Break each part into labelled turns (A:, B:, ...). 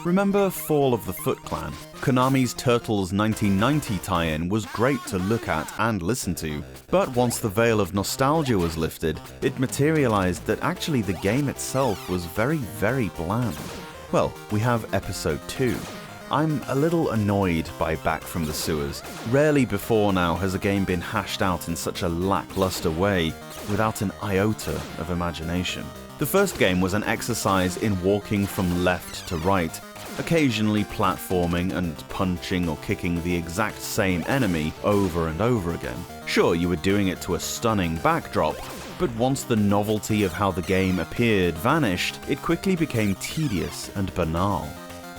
A: Remember Fall of the Foot Clan? Konami's Turtles 1990 tie-in was great to look at and listen to, but once the veil of nostalgia was lifted, it materialized that actually the game itself was very, very bland. Well, we have Episode 2. I'm a little annoyed by Back from the Sewers. Rarely before now has a game been hashed out in such a lackluster way, without an iota of imagination. The first game was an exercise in walking from left to right, occasionally platforming and punching or kicking the exact same enemy over and over again. Sure, you were doing it to a stunning backdrop, but once the novelty of how the game appeared vanished, it quickly became tedious and banal.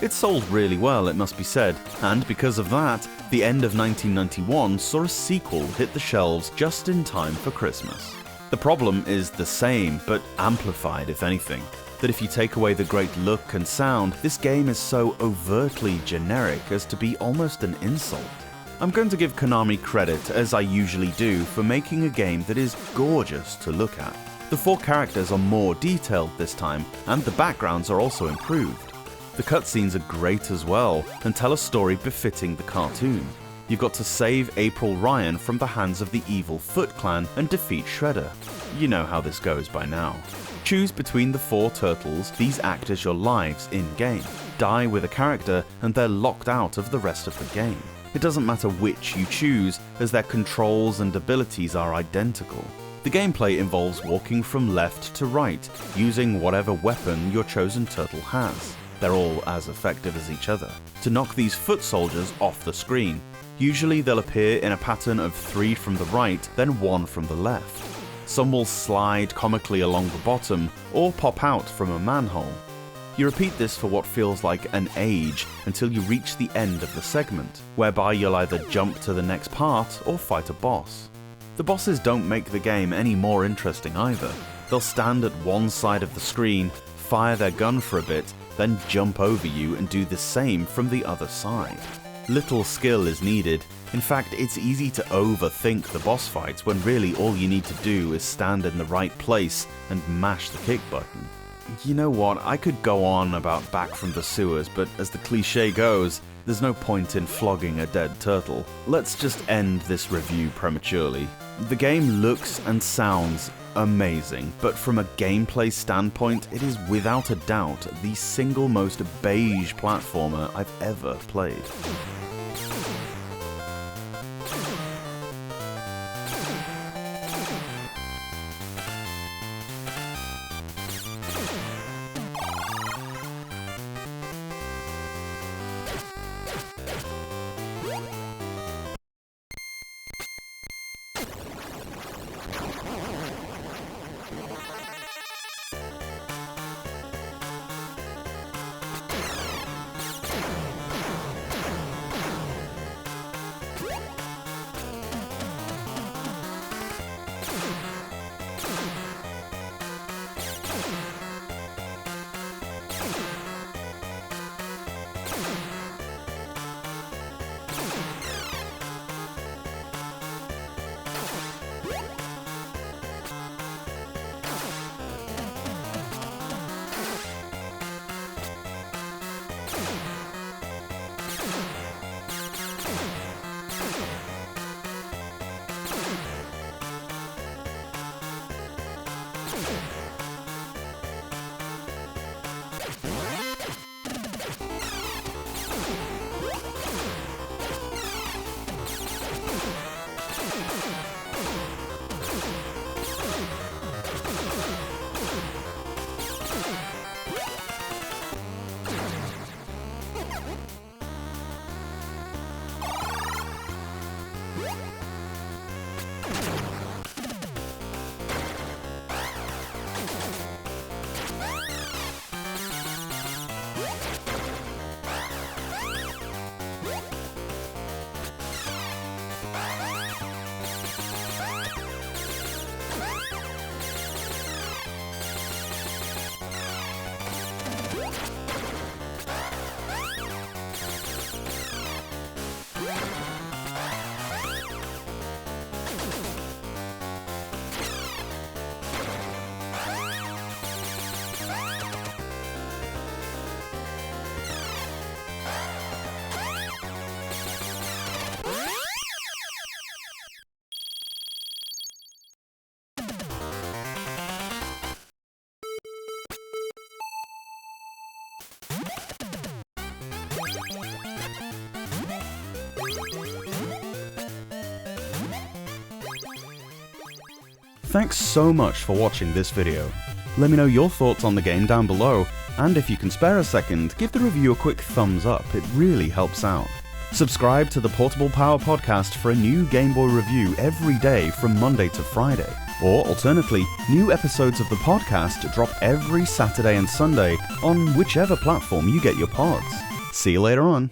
A: It sold really well, it must be said, and because of that, the end of 1991 saw a sequel hit the shelves just in time for Christmas. The problem is the same, but amplified if anything. That if you take away the great look and sound, this game is so overtly generic as to be almost an insult. I'm going to give Konami credit, as I usually do, for making a game that is gorgeous to look at. The 4 characters are more detailed this time, and the backgrounds are also improved. The cutscenes are great as well, and tell a story befitting the cartoon. You've got to save April Ryan from the hands of the evil Foot Clan and defeat Shredder. You know how this goes by now. Choose between the 4 turtles, these act as your lives in-game. Die with a character and they're locked out of the rest of the game. It doesn't matter which you choose, as their controls and abilities are identical. The gameplay involves walking from left to right, using whatever weapon your chosen turtle has. They're all as effective as each other. To knock these foot soldiers off the screen, usually they'll appear in a pattern of 3 from the right, then 1 from the left. Some will slide comically along the bottom, or pop out from a manhole. You repeat this for what feels like an age until you reach the end of the segment, whereby you'll either jump to the next part or fight a boss. The bosses don't make the game any more interesting either. They'll stand at one side of the screen, fire their gun for a bit, then jump over you and do the same from the other side. Little skill is needed. In fact, it's easy to overthink the boss fights when really all you need to do is stand in the right place and mash the kick button. You know what, I could go on about Back from the Sewers, but as the cliche goes, there's no point in flogging a dead turtle. Let's just end this review prematurely. The game looks and sounds amazing, but from a gameplay standpoint, it is without a doubt the single most beige platformer I've ever played. Thanks so much for watching this video. Let me know your thoughts on the game down below, and if you can spare a second, give the review a quick thumbs up, it really helps out. Subscribe to the Portable Power Podcast for a new Game Boy review every day from Monday to Friday. Or alternately, new episodes of the podcast drop every Saturday and Sunday on whichever platform you get your pods. See you later on.